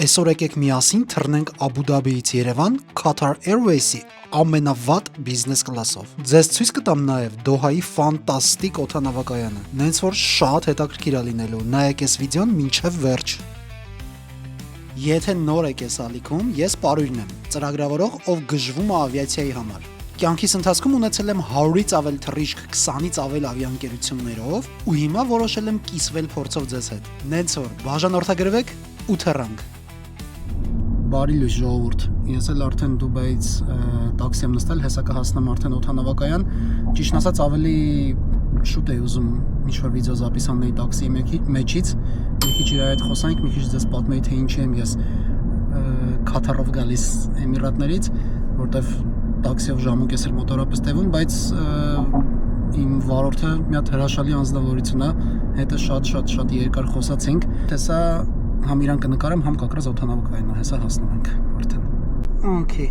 Այսօր եկեք միասին թռնենք Աբու Դաբիից Երևան Qatar Airways-ի ամենավատ բիզնես կլասով։ Ձեզ ցույց կտամ նաև Դոհայի ֆանտաստիկ օդանավակայանը։ Նենց որ շատ հետաքրքիր է լինելու։ Նայեք այս վիդեոն մինչև վերջ։ Եթե նոր եք այս ալիքում, ես Պարույրն եմ, ծրագրավորող, ով գժվում է ավիացիայի համար։ Կյանքիս ընթացքում ունեցել եմ 100-ից ավել թռիչք 20-ից ավել ավիաընկերություններով ու հիմա որոշել եմ կիսվել փորձով ձեզ հետ։ Նենց որ բաժանորդագրվեք ու թռանք։ Բարի լույս ժողովուրդ, ես էլ արդեն Դուբայից տաքսի եմ նստել, հեսա կհասնեմ արդեն օդանավակայան, ճիշտ ասած ավելի շուտ էի ուզում ինչ-որ վիդեո զապիսանեի տաքսիի մեջից, մի քիչ իր հետ խոսանք, մի քիչ ձեզ պատմեի թե ինչի եմ ես Քաթարով գալիս Էմիրատներից, որտեվ տաքսիով ժամ ու կես էր մոտորապես տևում, բայց իմ վարորդը մի հատ հրաշալի անձնավորություն է, հետը շատ երկար խոսացինք, տեսա համ իրան կնկարեմ, համ կակրած օդանավակայանը, հեսա հասնում ենք արդեն։ Okay.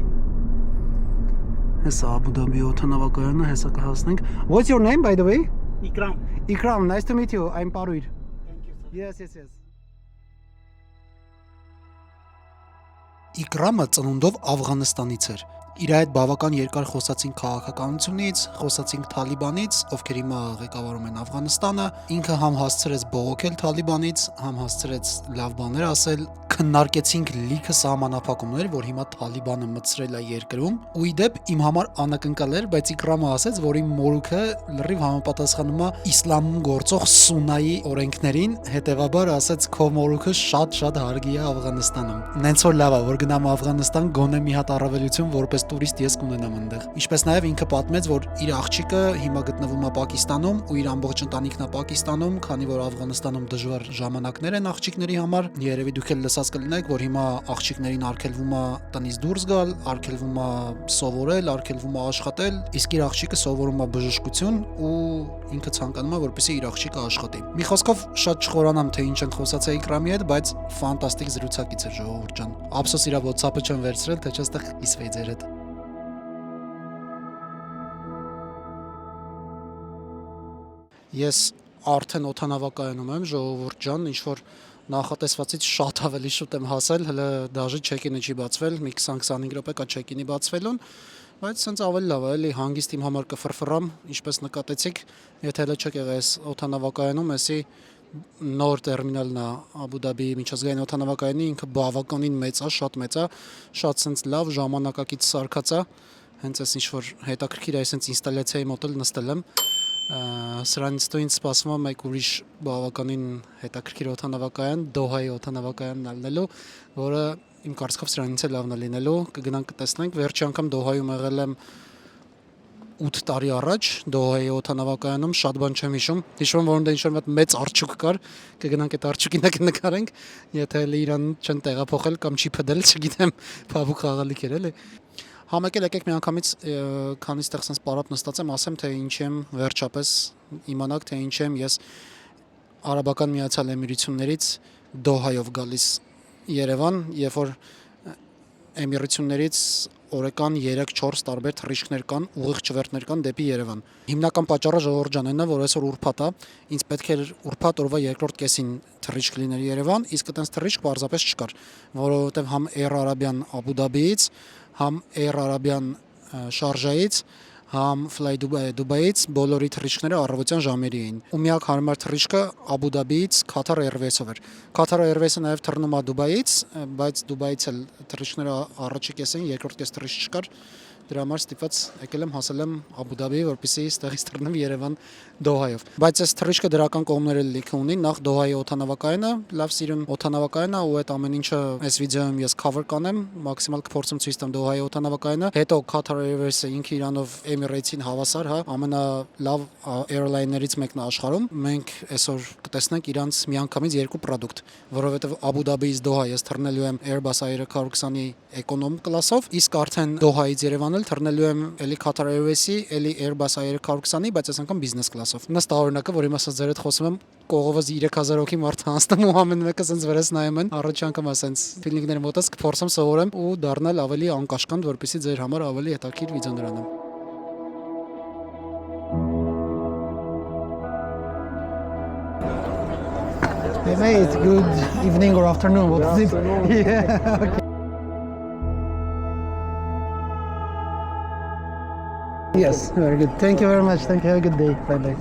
Հեսա Աբու Դաբի օդանավակայանը, հեսա կհասնենք։ What's your name by the way? Ikram. Ikram, nice to meet you. I'm Paruyr. Thank you. Yes. Իկրամը ծնունդով Աֆղանստանից էր։ Իր այդ բավական երկար խոսացինք քաղաքականությունից, խոսացինք Թալիբանից, ովքեր հիմա ղեկավարում են Աֆղանստանը, ինքը համ հասցրեց բողոքել Թալիբանից, համ հասցրեց լավ բաներ ասել, քննարկեցինք լիքը սահմանափակումներ, որ հիմա Թալիբանը մտցրել է երկրում, ու ի դեպ իմ համար անակնկալ էր, բայց Իկրամը ասեց, որ իմ մորուքը լրիվ համապատասխանում է իսլամում գործող Սուննայի օրենքներին, հետևաբար ասեց քո մորուքը շատ հարգի է Աֆղանստանում։ Նենց որ լավ է, որ գնամ Աֆղանստան, գոնե մի հատ առավելություն որպես տուրիստ ես կունենամ այնտեղ։ Ինչպես նաև ինքը պատմեց, որ իր աղջիկը հիմա գտնվում է Պակիստանում ու իր ամբողջ ընտանիքն է Պակիստանում, քանի որ Աֆղանստանում դժվար ժամանակներ են աղջիկների համար։ Երևի դուք էլ լսած կլինեք, որ հիմա աղջիկներին արգելվում է տնից դուրս գալ, արգելվում է սովորել, արգելվում է աշխատել, իսկ իր աղջիկը սովորում է բժշկություն ու ինքը ցանկանում է, որպեսզի իր աղջիկը աշխատի։ Մի խոսքով շատ չխորանամ, թե ինչ են խոսացել Իկրամի հետ, բայց ֆանտաստիկ զրուցակից էր ժողովուրդ ջան։ Ափսոս իր WhatsApp-ը չեմ վերցրել, թե չստեղ կիսվեի ձեր հետ։ Ես արդեն օդանավակայանում եմ, ժողովուրդ ջան, ինչ որ նախատեսվածից շատ ավելի շուտ եմ հասել, հələ դաժե չեկինը չի բացվել, մի 20-25 րոպե կա չեկինի բացվելուն, բայց սենց ավելի լավ է, էլի հանգիստ իմ համար կֆրֆռամ, ինչպես նկատեցիք, եթե հələ չեք եղել այս օդանավակայանում, էսի նոր տերմինալն է Աբու Դաբիի միջազգային օդանավակայանի, ինքը բավականին մեծ է, շատ սենց լավ ժամանակակից սարքած է, հենց էս ինչ որ հետաքրքիր է, սենց ինստալյացիայի մոտ էլ նստել եմ։ Սրանից հետո ինձ սպասվում է մեկ ուրիշ բավականին հետաքրքիր օդանավակայան, Դոհայի օդանավակայանն ալնելու, որը իմ կարծիքով սրանից էլ լավն է լինելու, կգնանք կտեսնենք, վերջի անգամ Դոհայում եղել եմ 8 տարի առաջ, Դոհայի օդանավակայանում, շատ բան չեմ հիշում, հիշում եմ, որ այնտեղ ինչ-որ մեծ արջուկ կար, կգնանք այդ արջուկին կնկարենք, եթե էլի իրան չեն տեղափոխել կամ չի փդել, չգիտեմ, փափուկ խաղալիք էր էլի։ Համեկել եկեք միանգամից, քանի ստեղ սենց պարապ նստած եմ, ասեմ, թե ինչ եմ վերջապես իմանաք, թե ինչ եմ ես Արաբական Միացյալ Էմիրություններից Դոհայով գալիս Երևան, երբ որ Էմիրություններից օրական 3-4 տարբեր թռիչքներ կան, ուղիղ չվերթներ կան դեպի Երևան։ Հիմնական պատճառը ժողովուրդ ջան այնն է, որ այսօր ուրբաթ է, ինձ պետք էր ուրբաթ օրվա երկրորդ կեսին թռիչք լիներ Երևան, իսկ այդպես թռիչք պարզապես չկար, որովհետև համ Air Arabian Աբու Դաբիից, համ Air Arabian Շարժայից, համ Fly Dubai-ից բոլորի թռիչքները առավոտյան ժամերի էին։ Ու միակ հարմար թռիչքը Աբու Դաբիից Qatar Airways-ով էր։ Qatar Airways-ը նաև թռնում է Դուբայից, բայց Դուբայից էլ թռիչքները առաջի կես էին, երկրորդ կես թռիչք չկար։ Դրա համար ստիպված եկել եմ հասել եմ Աբու Դաբի, որպեսզի ստեղից թռնեմ Երևան Դոհայով։ Բայց այս թռիչքը դրական կողմներ էլ լիքը ունի, նախ Դոհայի օդանավակայանը, լավ սիրուն օդանավակայան է ու այդ ամեն ինչը այս վիդեոյում ես cover կանեմ, մաքսիմալ կփորձեմ ցույց տամ Դոհայի օդանավակայանը։ Հետո Qatar Airways-ը ինքը իրանով Emirates-ին հավասար, հա, ամենալավ airline-ներից մեկն է աշխարհում։ Մենք այսօր կտեսնենք իրանց միանգամից երկու product, որովհետև Աբու Դաբիից Դոհա ես թռնելու եմ Airbus A320-ի էկոնոմ կլասով, իսկ արդեն Դոհայից Երևան թռնելու եմ էլի Qatar Airways-ի, էլի Airbus A320-ի, բայց այս անգամ բիզնես կլասով։ Նստա օրինակը, որ հիմա ասած ձեր հետ խոսում եմ, կողովս 3000 հոգի մարդ անցնում ու ամեն մեկը սենց վրաս նայում են։ Առաջի անգամ ասենց ֆիլինգներ մոտած կփորձեմ սովորեմ ու դառնալ ավելի անկաշկանդ, որպեսզի ձեր համար ավելի հետաքրքիր վիդեոներ անեմ։ Maybe it's good evening or afternoon. What is it? Yeah. Okay. Yes, very good. Thank you very much. Thank you. Have a good day. Bye bye.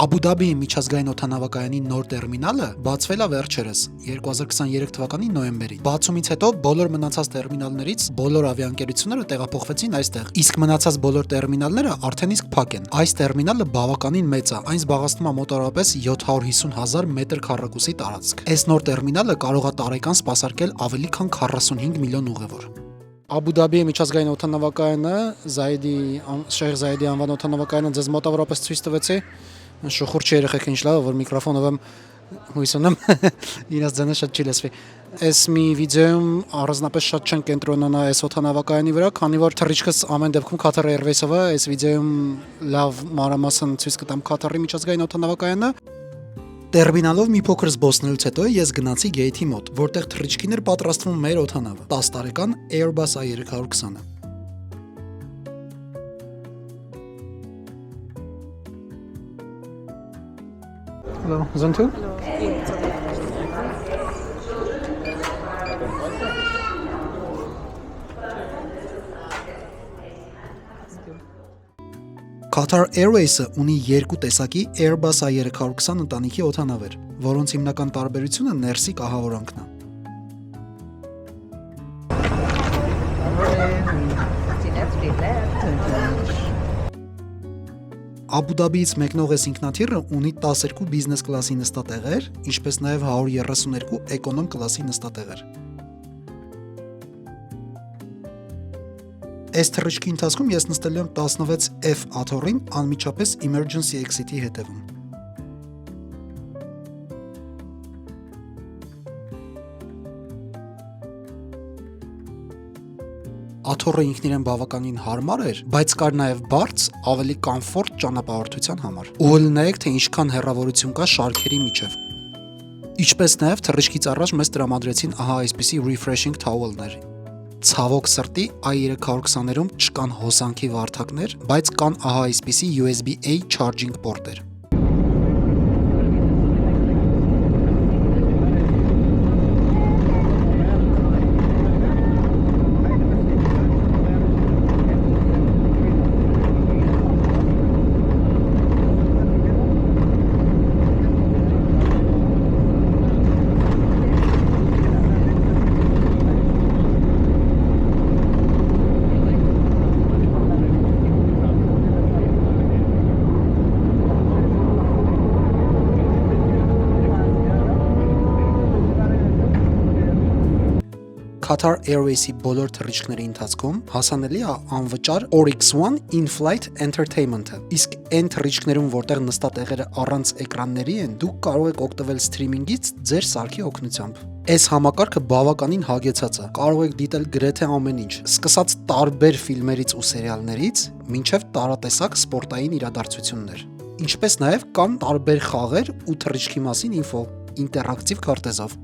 Աբու Դաբիի միջազգային օդանավակայանի նոր տերմինալը բացվել է վերջերս 2023 թվականի նոյեմբերին։ Բացումից հետո բոլոր մնացած տերմինալներից բոլոր ավիաընկերությունները տեղափոխվեցին այստեղ, իսկ մնացած բոլոր տերմինալները արդեն իսկ փակ են։ Այս տերմինալը բավականին մեծ է, այն զբաղեցնում է մոտավորապես 750,000 մետր քառակուսի տարածք։ Այս նոր տերմինալը կարող է տարեկան սպասարկել ավելի քան 45 միլիոն ուղևոր։ Աբու Դաբիի միջազգային օդանավակայանը Շեյխ Զայեդի անվան օդանավակայանը ձեզ մոտավորապես ցույց տվեցի։ Շուխուր երեխեք ինչ լավ, որ միկրոֆոնով եմ հույս ունեմ իրաց ձենը շատ չի լսվի։ Այս մի վիդեոյում առանձնապես շատ չեն կենտրոնանա այս օդանավակայանի վրա, քանի որ թռիչքս ամեն դեպքում Qatar Airways-ով է, այս վիդեոյում լավ մանրամասն ցույց կտամ Qatar-ի միջազգային օդանավակայանը։ Տերմինալով մի փոքր զբոսնելուց հետո ես գնացի գեյթի մոտ, որտեղ թռիչքին էր պատրաստվում մեր օդանավը, 10 տարեկան Airbus A320-ը։ Hello, zone 2? Qatar Airways-ը ունի երկու տեսակի Airbus A320 ընտանիքի օդանավեր, որոնց հիմնական տարբերությունը ներսի կահավորանքն է։ Աբու Դաբիից մեկնող այս ինքնաթիռը ունի 12 բիզնես կլասի նստատեղեր, ինչպես նաև 132 էկոնոմ կլասի նստատեղեր։ Այս թռիչքի ընթացքում ես նստել եմ 16F աթոռին անմիջապես emergency exit-ի հետևում։ Աթոռը ինքն իրեն բավականին հարմար էր, բայց կար նաև բարձ, ավելի կոմֆորտ ճանապարհորդության համար։ Ուղղել նայեք, թե ինչքան հեռավորություն կա շարքերի միջև։ Ինչպես նաև թռիչքից առաջ մեզ տրամադրեցին ահա այսպիսի refreshing towel-ներ։ Ցավոք սրտի A320-ներում չկան հոսանքի վարդակներ, բայց կան ահա այսպիսի USB-A charging port-եր։ Qatar Airways-ի բոլոր թռիչքների ընթացքում հասանելի է անվճար Oryx One in-flight entertainment-ը։ Իսկ այն թռիչքներում, որտեղ նստատեղերը առանց էկրանների են, դուք կարող եք օգտվել սթրիմինգից ձեր սարքի օգնությամբ։ Այս համակարգը բավականին հագեցած է։ Կարող եք դիտել գրեթե ամեն ինչ, սկսած տարբեր ֆիլմերից ու սերիալներից, մինչև տարատեսակ սպորտային իրադարձություններ։ Ինչպես նաև կան տարբեր խաղեր ու թռիչքի մասին ինֆո ինտերակտիվ քարտեզով։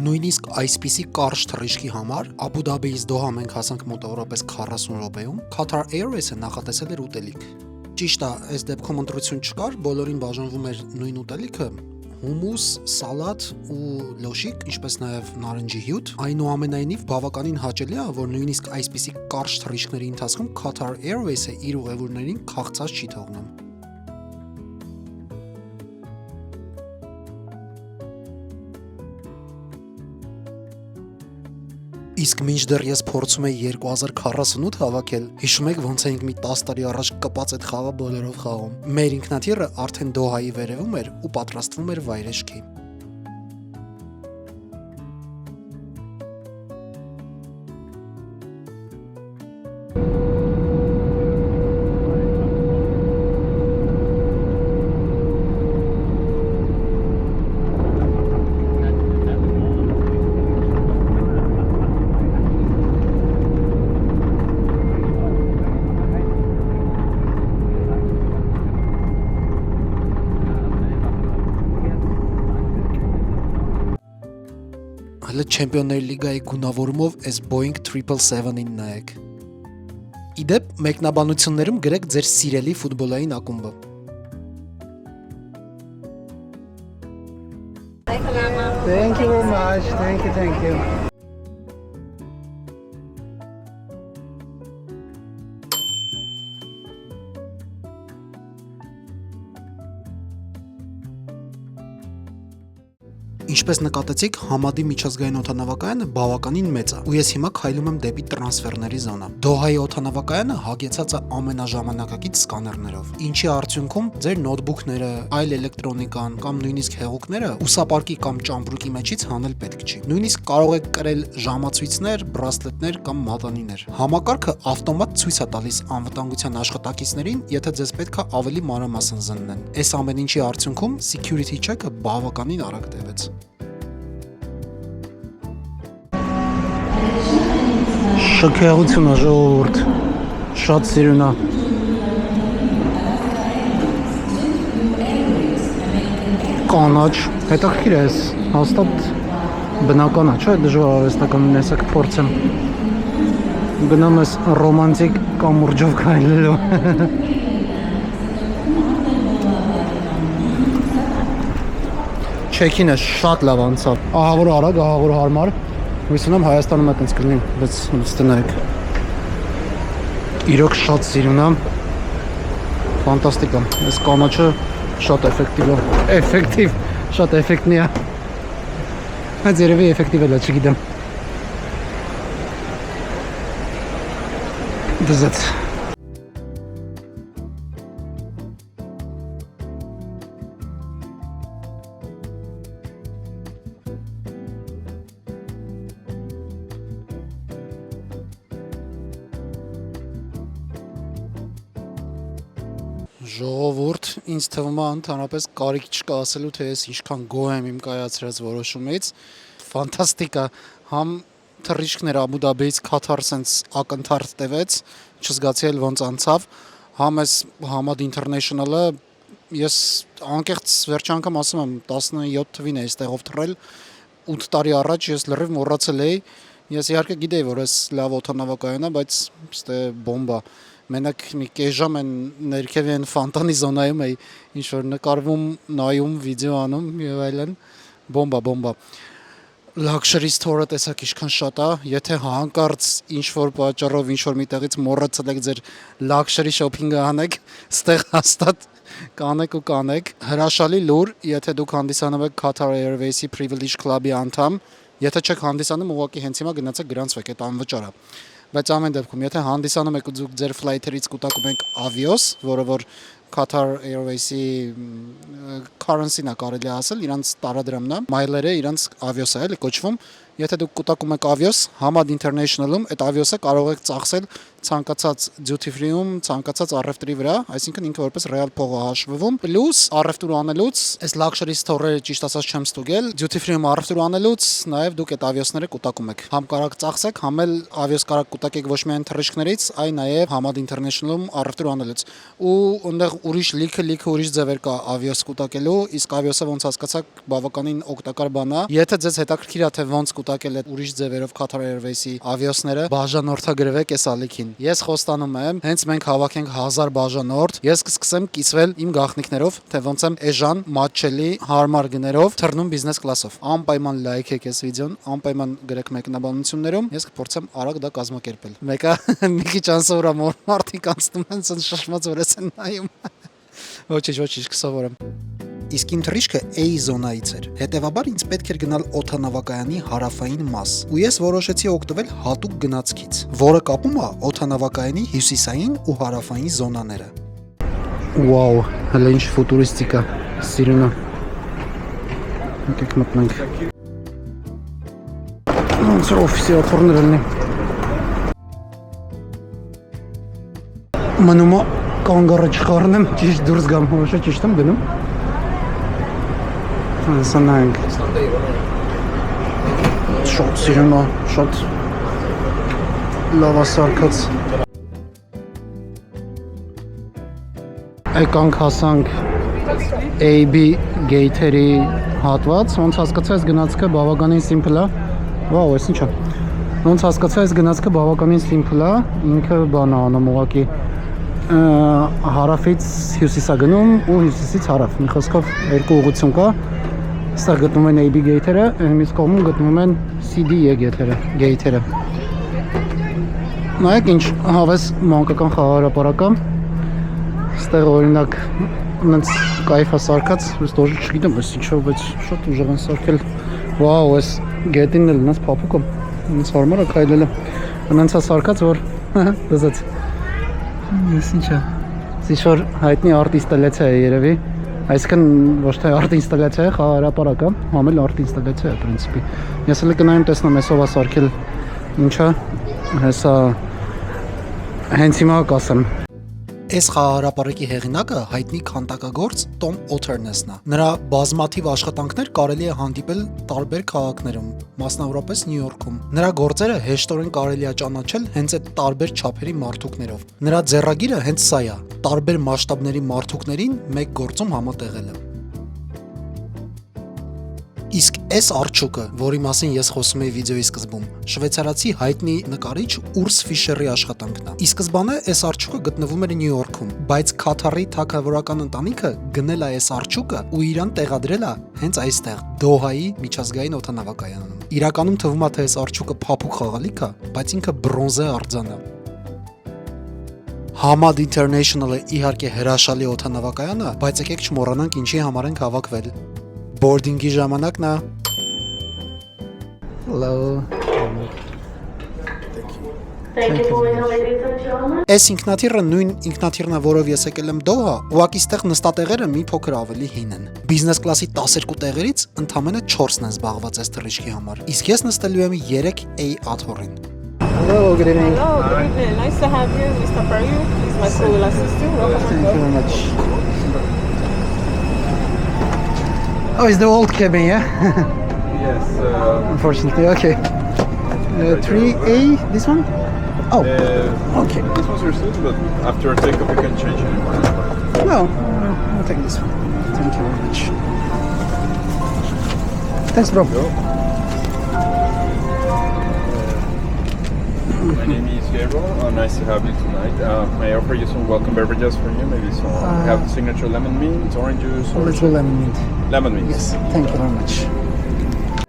Նույնիսկ այսպիսի կարճ թռիչքի համար Աբու Դաբիից Դոհա մենք հասանք մոտավորապես 40 րոպեում, Qatar Airways-ը նախատեսել էր ուտելիք։ Ճիշտ է, այս դեպքում ընտրություն չկար, բոլորին բաժանվում էր նույն ուտելիքը՝ հումուս, սալատ ու լոշիկ, ինչպես նաև նարնջի հյութ։ Այնուամենայնիվ բավականին հաճելի է, որ նույնիսկ այսպիսի կարճ թռիչքների ընթացքում Qatar Airways-ը իր ուղևորներին քաղցած չի թողնում։ Իսկ մինչդեռ ես փորձում էի 2048 հավաքել, հիշում եք ոնց էինք մի 10 տարի առաջ կպած այդ խաղը բոլորով խաղում։ Մեր ինքնաթիռը արդեն Դոհայի վերևում էր ու պատրաստվում էր վայրեջքի։ Հələ Չեմպիոնների լիգայի գունավորումով այս Boeing 777-ին նայեք։ Իդեպ մեկնաբանություններում գրեք ձեր սիրելի ֆուտբոլային ակումբը։ Thank you very much. Thank you. Ինչպես նկատեցիք, Համադի միջազգային օդանավակայանը բավականին մեծ է, ու ես հիմա քայլում եմ դեպի տրանսֆերների զոնա։ Դոհայի օդանավակայանը հագեցած է ամենաժամանակակից սկաներներով, ինչի արդյունքում ձեր նոթբուքները, այլ էլեկտրոնիկան կամ նույնիսկ հեղուկները ուսապարկի կամ ճամբրուկի մեջից հանել պետք չի։ Նույնիսկ կարող եք կրել ժամացույցներ, բրասլետներ կամ մատանիներ։ Համակարգը ավտոմատ ցույց է տալիս անվտանգության աշխատակիցներին, եթե ձեզ պետք է ավելի մանրամասն զննեն։ Այս ամեն ինչի արդյունքում security check-ը բավականին արագ տևեց։ Շքեղություն է ժողովուրդ, շատ սիրուն է։ Կանաչ, հետաքրքիր է էս, հաստատ բնական է, չէ՞, դժվար արհեստական ունեսակ փորձեմ։ Գնամ ես ռոմանտիկ կամուրջով քայլելու։ Չեքինը շատ լավ անցավ։ Ահա որ արագ, ահա որ հարմար։ Հույս ունեմ Հայաստանում է տենց կլինի, բայց ստենայք։ Իրոք շատ սիրուն է։ Ֆանտաստիկ է։ Այս կանաչը շատ էֆեկտիվ է։ Էֆեկտիվ, շատ էֆեկտնի է։ Բայց երևի էֆեկտիվ է, չգիտեմ։ Դզած։ Ժողովուրդ, ինձ թվում է ընդհանրապես կարիք չկա ասելու, թե ես ինչքան գոհ եմ իմ կայացրած որոշումից։ Ֆանտաստիկ է, համ թռիչքներ Աբու Դաբիից Քաթար սենց ակնթարթ տևեց, չզգացի էլ ոնց անցավ, համ այս Համադ International-ը ես անկեղծ վերջ անգամ ասում եմ 17 թվին է այստեղով թռել, 8 տարի առաջ ես լրիվ մոռացել էի, ես իհարկե գիտեի, որ այս լավ օդանավակայան է, բայց ստե բոմբա։ Մենակ մի կես ժամ են ներքևի են ֆանտանի զոնայում էի, ինչ-որ նկարվում, նայում, վիդեո անում և այլն, բոմբա։ Luxury store-ը տեսակ ինչքան շատ է, եթե հանկարծ ինչ-որ պատճառով, ինչ-որ միտեղից մոռացել եք ձեր luxury shopping-ը անեք, ստեղ հաստատ կանեք։ Հրաշալի լուր, եթե դուք հանդիսանում եք Qatar Airways-ի Privilege Club-ի անդամ, եթե չեք հանդիսանում, ուղղակի հենց հիմա գնացեք գրանցվեք, այդ անվճար է։ Բայց ամեն դեպքում, եթե հանդիսանում եք ու դուք ձեր ֆլայթերից կուտակում եք Avios, որը որ Qatar Airways-ի currency-ն է կարելի ասել, իրանց տարադրամն է, մայլերը իրանց Avios-ը էլի կոչվում, եթե դուք կուտակում եք Avios, Hamad International-ում, այդ Avios-ը կարող եք ծախսել ցանկացած duty free-ում, ցանկացած առևտրի վրա, այսինքն ինքը որպես ռեալ փող է հաշվվում, պլյուս առևտուր անելուց, այս luxury store-երը ճիշտ ասած չեմ ստուգել, duty free-ում առևտուր անելուց, նաև դուք այդ Avios-ները կուտակում եք։ Համ կարող ծախսեք, համ էլ Avios կարող կուտակեք ոչ միայն թռիչքներից, այլ նաև Hamad International-ում առևտուր անելուց։ Ու այնտեղ ուրիշ լիքը ուրիշ ձևեր կա Avios կուտակելու, իսկ Avios-ը ոնց հասկացաք բավականին օգտակար բան է։ Եթե ձեզ հետաքրքիր է թե ոնց կուտակել այդ ուրիշ ձևերով Qatar Airways-ի Avios-ները, բաժանորդագրվեք այս ալիքին։ Ես խոստանում եմ, հենց մենք հավաքենք 1000 բաժանորդ, ես կսկսեմ կիսվել իմ գաղտնիքներով, թե ոնց եմ էժան, մատչելի, հարմար գներով թռնում բիզնես կլասով։ Անպայման լայքեք այս վիդեոն, անպայման գրեք մեկնաբանություններում, ես կփորձեմ արագ դա կազմակերպել։ Մեկը մի քիչ անսովոր է, մարդիկ անցնում են, ցած շշմած վրես են նայում։ Ոչինչ, կսովորեմ։ Իսկ իմ թռիչքը A զոնայից էր։ Հետևաբար ինձ պետք էր գնալ օդանավակայանի հարավային մաս, ու ես որոշեցի օգտվել հատուկ գնացքից, որը կապում է օդանավակայանի հյուսիսային ու հարավային զոնաները։ Վաու, հələ ինչ ֆուտուրիստիկ է, սիրուն է։ Եկեք մտնենք։ Ոնց որ օֆիսի աթոռներ լինի։ Մնում է կանգառը չխառնեմ, ճիշտ դուրս գամ, ոչ ճիշտ եմ գնում։ Սանանք։ Շատ սիրուն է, շատ լավ ասարկած։ Եկանք հասանք AB գեյթերի հատված, ոնց հասկացա այս գնացքը բավականին սիմպլ է, Վաու, էս ինչա։ Ոնց հասկացա, այս գնացքը բավականին սիմպլ է, ինքը բան է անում ուղղակի հարավից հյուսիսա գնում ու հյուսիսից հարավ։ Մի խոսքով երկու ուղղություն կա։ Այստեղ գտնվում են AB գեյթերը, մյուս կողմում գտնվում են CDE գեյթերը։ Նայեք ինչ հավես մանկական խաղահրապարակ է։ Այստեղ օրինակ նենց կայֆ է սարքած, ես դժ չգիտեմ, ես ինչով, բայց շատ ուժեղ են սարքել։ Վաու, այս գետինն էլ նենց փափուկ է, նենց հարմար է քայլելը։ Նենց է սարքած, որ դզած։ Ես ինչա։ Ինչ-որ հայտնի արտ ինստալացիա է երևի։ Այսինքն ոչ թե արտ ինստալացիա է, խաղահրապարակ է, համել արտ ինստալացիա է պրինցիպի։ Ես էլ կնայեմ տեսնեմ այսով է սարքել ինչա, հեսա հենց հիմա կասեմ։ Այս խաղահրապարակի հեղինակը հայտնի քանդակագործ Տոմ Օթերնեսն է։ Նրա բազմաթիվ աշխատանքներ կարելի է հանդիպել տարբեր քաղաքներում, մասնավորապես Նյու Յորքում։ Նրա գործերը հեշտորեն կարելի է ճանաչել հենց այդ տարբեր չափերի մարդուկներով։ Նրա ձեռագիրը հենց սա է՝ տարբեր մասշտաբների մարդուկներին մեկ գործում համատեղելը։ Իսկ այս արջուկը, որի մասին ես խոսում էի վիդեոյի սկզբում, շվեյցարացի հայտնի նկարիչ Ուրս Ֆիշերի աշխատանքն է։ Ի սկզբանե այս արջուկը գտնվում էր Նյու Յորքում, բայց Քաթարի թագավորական ընտանիքը գնել է այս արջուկը ու իրան տեղադրել է հենց այստեղ, Դոհայի միջազգային օդանավակայանում։ Իրականում թվում է, թե այս արջուկը փափուկ խաղալիք է, բայց ինքը բրոնզե արձան է։ Hamad International-ը իհարկե հրաշալի օդանավակայան է, բայց եկեք չմոռանանք ինչի համար ենք հավաքվել։ Boarding-ի ժամանակն է։ Hello. Thank you for your ladies and gentlemen. Այս ինքնաթիռը նույն ինքնաթիռն է, որով ես եկել եմ Դոհա, ուղղակի ստեղ նստատեղերը մի փոքր ավելի հին են։ Բիզնես կլասի 12 տեղերից ընդամենը 4-ն են զբաղված այս թռիչքի համար։ Իսկ ես նստելու եմ 3A աթոռին։ Hello, good evening. Hello, good evening. Nice to have you, Mr. Perry. He's my school assistant. Welcome. Thank you very much. Oh, it's the old cabin, yeah? Yes. Unfortunately, okay. 3A, this one? Oh, okay. This one's your seat, but after takeoff you can change it. No, I'll take this one. Thank you very much. Thanks, bro. Go. My name is Gabriel. Nice to have you tonight. May I offer you some welcome beverages for you? Maybe some. We have signature lemon mint, orange juice. Or Let's go lemon mint. lemon mint. Yes, thank you very much.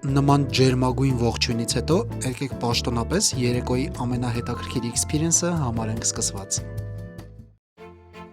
Նման ջերմագույն ողջույնից հետո եկեք պաշտոնապես երեկոյի ամենահետաքրքիր էքսպիրիենսը համարենք սկսված։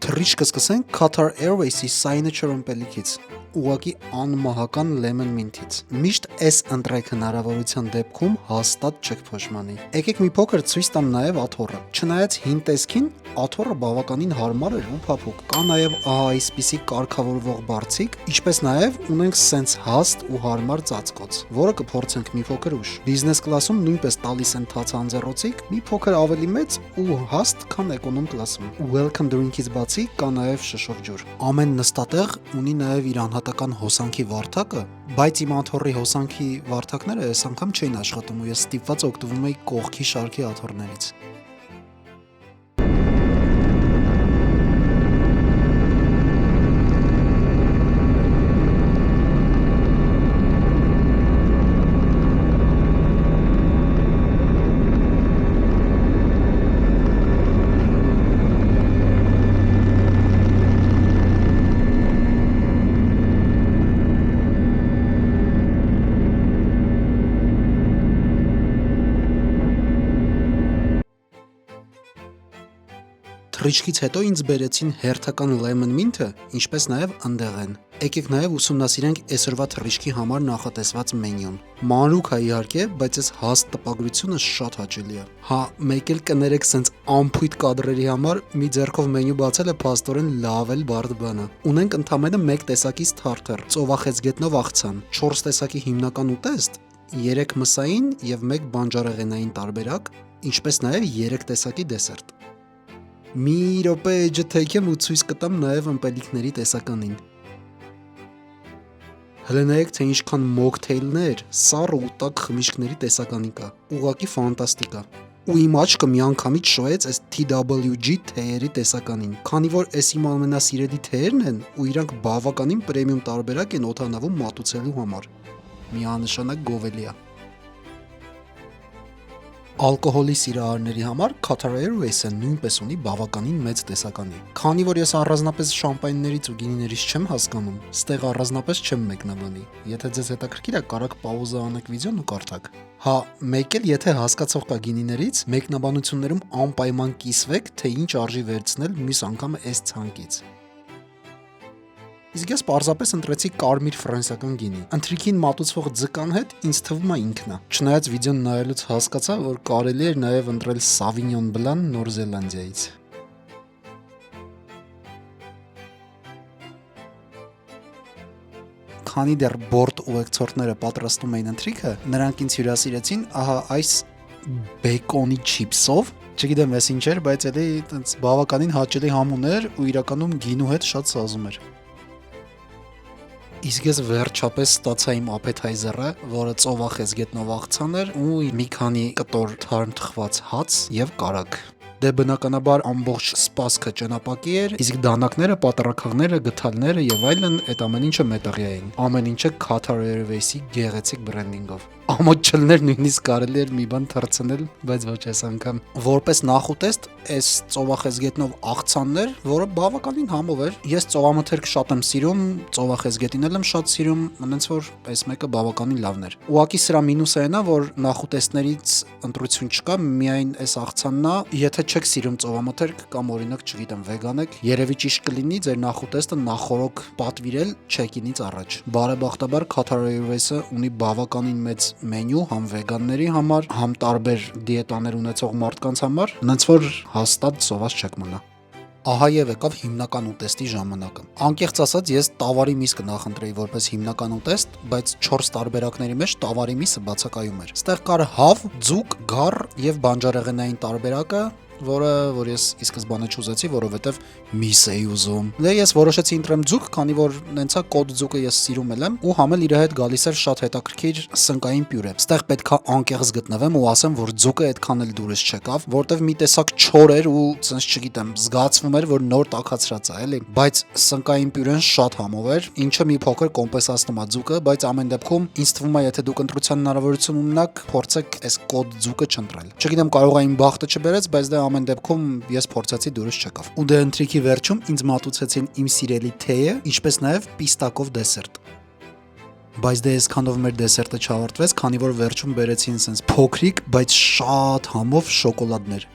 Թռիչքը սկսենք Qatar Airways-ի signature ըմպելիքից, ուղղակի անմահական lemon mint-ից։ Միշտ այս ընտրեք հնարավորության դեպքում հաստատ չեք փոշմանի։ Եկեք մի փոքր ցույց տամ նաև աթոռը։ Չնայած հին տեսքին, աթոռը բավականին հարմար էր ու փափուկ։ Կա նաև ահա այսպիսի կարգավորվող բարձիկ, ինչպես նաև ունենք սենց հաստ ու հարմար ծածկոց, որը կփորձենք մի փոքր ուշ։ Բիզնես կլասում նույնպես տալիս են թաց անձեռոցիկ, մի փոքր ավելի մեծ ու հաստ, քան էկոնոմ կլասում։ Welcome drink-ից բացի կա նաև շշով ջուր։ Ամեն նստատեղ ունի նաև իր անհատական հոսանքի վարդակը, բայց իմ աթոռի հոսանքի վարդակները այս անգամ չէին աշխատում ու ես ստիպված օգտվում էի կողքի շարքի աթոռներից։ Թռիչքից հետո ինձ բերեցին հերթական lemon mint-ը, ինչպես նաև ընդեղեն։ Եկեք նաև ուսումնասիրենք այսօրվա թռիչքի համար նախատեսված մենյուն։ Մանրուք է իհարկե, բայց այս հաստ տպագրությունը շատ հաճելի է։ Հա, մեկ էլ կներեք սենց ամփույթ կադրերի համար մի ձեռքով մենյու բացելը փաստորեն լավ էլ բարդ բան է։ Ունենք ընդամենը 1 տեսակի starter, ծովախեցգետնով աղցան, 4 տեսակի հիմնական ուտեստ, 3 մսային եւ 1 բանջարեղենային տարբերակ, ինչպես նաև 3 տեսակի դեսերտ։ Մի րոպե էջը թեքեմ ու ցույց կտամ նաև ըմպելիքների տեսականին։ Հələ նայեք, թե ինչքան մոկթեյլներ, սառը ու տաք խմիչքների տեսականի կա։ Ուղղակի ֆանտաստիկ է։ Ու իմ աչքը միանգամից շոյեց այս TWG թեյերի տեսականին, քանի որ այս իմ ամենասիրելի թեյերն են ու իրանք բավականին պրեմիում տարբերակ են օդանավում մատուցելու համար։ Միանշանակ գովելի է։ Ալկոհոլի սիրահարների համար Qatar Airways-ը նույնպես ունի բավականին մեծ տեսականի։ Քանի որ ես առանձնապես շամպայններից ու գինիներից չեմ հասկանում, ստեղ առանձնապես չեմ մեկնաբանի։ Եթե ձեզ հետաքրքիր է, կարաք պաուզա անեք վիդեոն ու կարդաք։ Հա, մեկ էլ եթե հասկացող կա գինիներից, մեկնաբանություններում անպայման կիսվեք, թե ինչ արժի վերցնել մյուս անգամ այս ցանկից։ Իսկ ես պարզապես ընտրեցի կարմիր ֆրանսիական գինի։ Ընթրիքին մատուցվող ձկան հետ ինձ թվում է ինքն է։ Չնայած վիդեոն նայելուց հասկացա, որ կարելի էր նաև ընտրել Sauvignon Blanc Նոր Զելանդիայից։ Քանի դեռ բորդ ուղեկցորդները պատրաստում էին ընթրիքը, նրանք ինձ հյուրասիրեցին ահա այս բեկոնի չիպսով։ Չգիտեմ ես ինչ էր, բայց էլի այտենց բավականին հաճելի համուն էր ու իրականում գինու հետ շատ սազում էր։ Իսկ ես վերջապես ստացա իմ appetizer-ը, որը ծովախեզգետնով աղցան էր ու մի քանի կտոր թարմ թխված հաց եւ կարագ։ Դե բնականաբար ամբողջ սպասքը ճենապակի էր, իսկ դանակները, պատառաքաղները, գդալները եւ այլն այդ ամեն ինչը մետաղյա էին։ Ամեն ինչը Qatar Airways-ի գեղեցիկ բրենդինգով։ Ամոթ չլներ նույնիսկ կարելի էր մի բան թռցնել, բայց ոչ այս անգամ։ Որպես նախուտեստ, այս ծովախեզգետնով աղցաններ, որը բավականին համով էր։ Ես ծովամթերք շատ եմ սիրում, ծովախեզգետին եմ շատ սիրում, այնց որ այս մեկը բավականին լավն էր։ Ուղղակի սրա մինուսը այն է, որ նախուտեստներից ընտրություն չկա, միայն այս աղցանն է, եթե չեք սիրում ծովամթերք կամ օրինակ չգիտեմ վեգան եք, երևի ճիշտ կլինի ձեր նախուտեստը նախորոք պատվիրել check-in-ից առաջ։ Բարեբախտաբար Qatar Airways-ը ունի բավականին մեծ մենյու համ վեգանների համար, համ տարբեր դիետաներ ունեցող մարդկանց համար, այնց որ հաստատ սոված չեք մնա։ Ահա եւ եկավ հիմնական ուտեստի ժամանակը։ Անկեղծ ասած, ես տավարի միս կնախընտրեի որպես հիմնական ուտեստ, բայց 4 տարբերակների մեջ տավարի միսը բացակայում էր։ Ստեղ կար հավ, ձուկ, գառ եւ բանջարեղենային տարբերակը, որ ես ի սկզբանե չուզեցի, որովհետև միս էի ուզում։ Դե ես որոշեցի ընտրեմ ձուկ, քանի որ նենցա կոտ ձուկը ես սիրում եմ, ու համել իր հետ գալիս էր շատ հետաքրքիր սնկային պյուրե։ Ստեղ պետքա անկեղծ գտնվեմ ու ասեմ, որ ձուկը այդքան էլ դուրս չեկավ, որտեվ մի տեսակ չոր էր ու ցենց չգիտեմ, զգացվում էր, որ նոր տաքացրած է, էլի։ Բայց սնկային պյուրեն շատ համով էր, ինչը մի փոքր կոմպենսացնում է ձուկը, բայց ամեն դեպքում ինձ թվում է, եթե դուք ընտրության հնարավորություն ունենաք, փորձեք այս կոտ ձուկը չընտրել։ Չգիտեմ, կարող է իմ բախտը չբերեց, բայց դե ամեն դեպքում ես փորձեցի դուրս չեկավ։ Ու դե ընթրիքի վերջում ինձ մատուցեցին իմ սիրելի թեյը, ինչպես նաև պիստակով դեսերտ։ Բայց դե այսքանով մեր դեսերտը չավարտվեց, քանի որ վերջում բերեցին sense փոքրիկ, բայց շատ համով շոկոլադներ։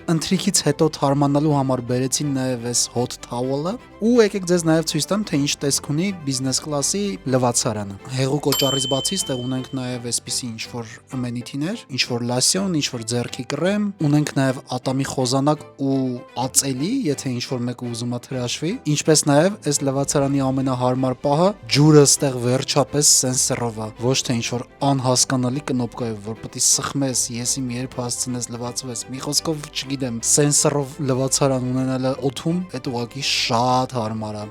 Ընթրիքից հետո թարմանալու համար բերեցին նաև այս hot towel-ը ու եկեք ձեզ նաև ցույց տամ, թե ինչ տեսք ունի բիզնես կլասի լվացարանը։ Հեղուկ օճառից բացի ստեղ ունենք նաև այսպիսի ինչ-որ ամենիթիներ, ինչ-որ լասյոն, ինչ-որ ձեռքի կրեմ, ունենք նաև ատամի խոզանակ ու ածելի, եթե ինչ-որ մեկը ուզում է հրաշվի, ինչպես նաև այս լվացարանի ամենահարմար պահը, ջուրը ստեղ վերջապես սենսորով է, ոչ թե ինչ-որ անհասկանալի կնոպկայով, որ պետք է սխմես, ես իմ երբ հասցնես լվացվես, մի խոսքով չգիտեմ, սենսորով լվացարան ունենալը օդում, այդ ուղղակի շատ հարմար է։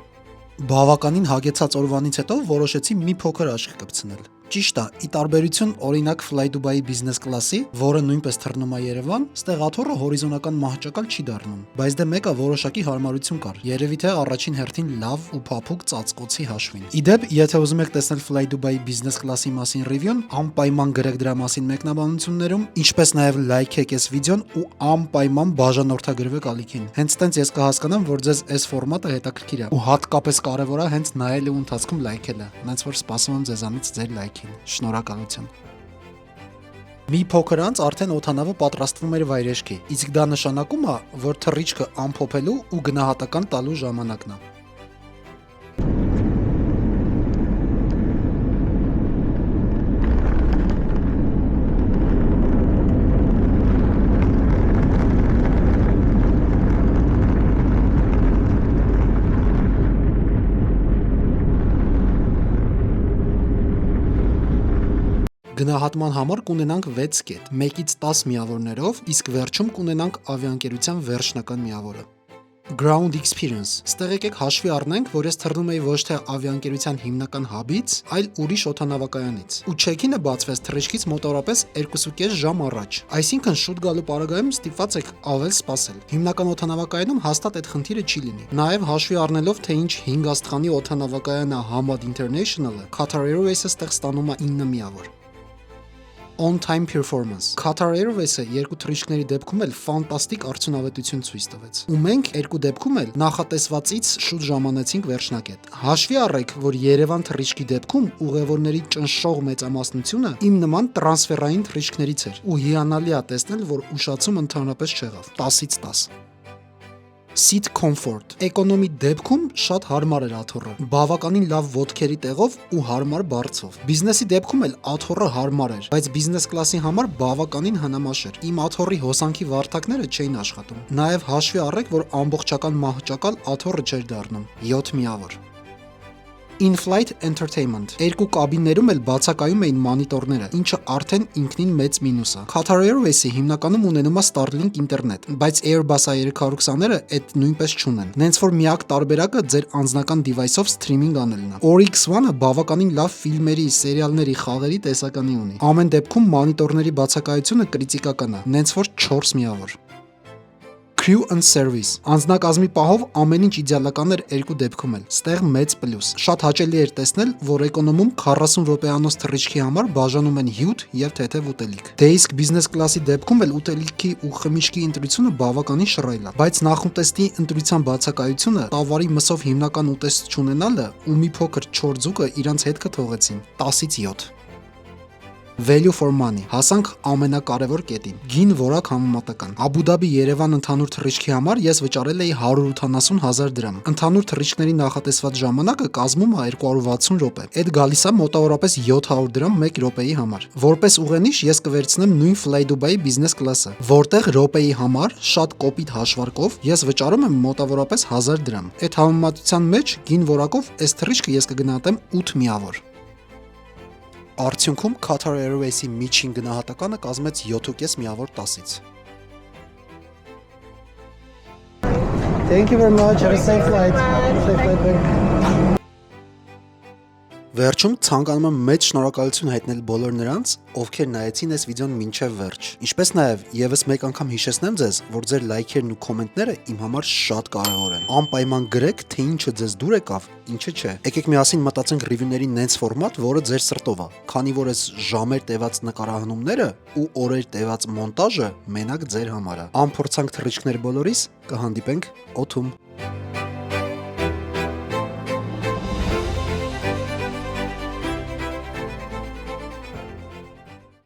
Բավականին հագեցած օրվանից հետո որոշեցի մի փոքր աչք կպցնել։ Ճիշտ է, ի տարբերություն օրինակ Fly Dubai Business Class-ի, որը նույնպես թռնում է Երևան, ստեղ աթոռը հորիզոնական մահճակալ չի դառնում, բայց դե մեկը որոշակի հարմարություն կար։ Երևի թե առաջին հերթին լավ ու փափուկ ծածկոցի հաշվին։ Իդեպ, եթե ուզում եք տեսնել Fly Dubai Business Class-ի մասին ռիվյուն, անպայման գրեք դրա մասին մեկնաբանություններում, ինչպես նաև լայքեք այս վիդեոն ու անպայման բաժանորդագրվեք ալիքին։ Հենց տենց ես կհասկանամ, որ ձեզ այս ֆորմատը հետաքրքիր է, ու հատկապես կարևոր է հենց նայելու ընթացքում լայքելը, հենց որ սպասում եմ ձեզանից ձեր լայքին։ Շնորհակալություն։ Մի փոքր անց արդեն օդանավը պատրաստվում էր վայրեջքի, իսկ դա նշանակում է, որ թռիչքը ամփոփելու ու գնահատական տալու ժամանակն է։ Գնահատման համար կունենանք 6 կետ, 1-ից 10 միավորներով, իսկ վերջում կունենանք ավիաընկերության վերջնական միավորը։ Ground Experience։ Ստեղ եկեք հաշվի առնենք, որ ես թռնում էի ոչ թե ավիաընկերության հիմնական հաբից, այլ ուրիշ օդանավակայանից։ Ու check-in-ը բացվեց թռիչքից մոտավորապես 2.5 ժամ առաջ։ Այսինքն շուտ գալու պարագայում ստիպված եք ավել սպասել։ Հիմնական օդանավակայանում հաստատ այդ խնդիրը չի լինի։ Նաև հաշվի առնելով, թե ինչ 5 աստղանի օդանավակայան է Hamad International-ը, Qatar Airways-ը ստեղ ստանում է 9 միավոր։ On-time performance։ Qatar Airways-ը երկու թռիչքների դեպքում էլ ֆանտաստիկ արդյունավետություն ցույց տվեց։ Ու մենք երկու դեպքում էլ նախատեսվածից շուտ ժամանեցինք վերջնակետ։ Հաշվի առեք, որ Երևան թռիչքի դեպքում ուղևորների ճնշող մեծամասնությունը իմ նման տրանսֆերային թռիչքներից էր։ Ու հիանալի է տեսնել, որ ուշացում ընդհանրապես չեղավ։ 10-ից 10։ Seat comfort։ Էկոնոմի դեպքում շատ հարմար էր աթոռը, բավականին լավ ոտքերի տեղով ու հարմար բարձով։ Բիզնեսի դեպքում էլ աթոռը հարմար էր, բայց բիզնես կլասի համար բավականին հնամաշ էր։ Իմ աթոռի հոսանքի վարդակները չէին աշխատում։ Նաև հաշվի առեք, որ ամբողջական մահճակալ աթոռը չէր դառնում։ 7 միավոր։ In-flight entertainment։ Երկու կաբիններում էլ բացակայում էին մանիտորները, ինչը արդեն ինքնին մեծ մինուս է։ Qatar Airways-ը հիմնականում ունենում է Starlink ինտերնետ, բայց Airbus A320-ները այդ նույնպես չունեն։ Նենց որ միակ տարբերակը ձեր անձնական device-ով սթրիմինգ անելն է։ Oryx One-ը բավականին լավ ֆիլմերի, սերիալների, խաղերի տեսականի ունի։ Ամեն դեպքում մանիտորների բացակայությունը կրիտիկական է, նենց որ 4 միավոր։ Crew and service։ Անձնակազմի պահով ամեն ինչ իդեալական էր երկու դեպքում էլ։ Ստեղ մեծ պլյուս։ Շատ հաճելի էր տեսնել, որ էկոնոմում 40 րոպեանոց թռիչքի համար բաժանում են հյութ եւ թեթև ուտելիք։ Դե իսկ բիզնես կլասի դեպքում էլ ուտելիքի ու խմիչքի ընտրությունը բավականին շռայլ է։ Բայց նախուտեստի ընտրության բացակայությունը, տավարի մսով հիմնական ուտեստ չունենալը ու մի փոքր չորձուկը իրանց հետքը թողեցին։ 10-ից 7։ Value for money։ Հասանք ամենակարևոր կետին։ Գին որակ համեմատական։ Աբու Դաբի Երևան ընդհանուր թռիչքի համար ես վճարել էի 180,000 դրամ։ Ընդհանուր թռիչքների նախատեսված ժամանակը կազմում է 260 րոպե։ Այդ գալիս է մոտավորապես 700 դրամ 1 րոպեի համար։ Որպես ուղենիշ ես կվերցնեմ նույն Fly Dubai բիզնես կլասը, որտեղ րոպեի համար շատ կոպիտ հաշվարկով ես վճարում եմ մոտավորապես 1000 դրամ։ Այդ համեմատության մեջ գին որակով այս թռիչքը ես կգնահատեմ 8 միավոր։ Արդյունքում Qatar Airways-ի միջին գնահատականը կազմեց 7.5 միավոր 10-ից։ Thank you very much. Have a safe flight. Safe flight back. Վերջում ցանկանում եմ մեծ շնորհակալություն հայտնել բոլոր նրանց, ովքեր նայեցին այս վիդեոն մինչև վերջ։ Ինչպես նաև եւս մեկ անգամ հիշեցնեմ ձեզ, որ ձեր լայքերն ու կոմենտները իմ համար շատ կարևոր են։ Անպայման գրեք, թե ինչը ձեզ դուր եկավ, ինչը չէ։ Եկեք միասին մտածենք ռիվյուների նենց ֆորմատ, որը ձեր սրտով է։ Քանի որ այս ժամեր տևած նկարահանումները ու օրեր տևած մոնտաժը մենակ ձեր համար է։ Անփորձանք թռիչքներ բոլորիս կհանդիպենք օդում։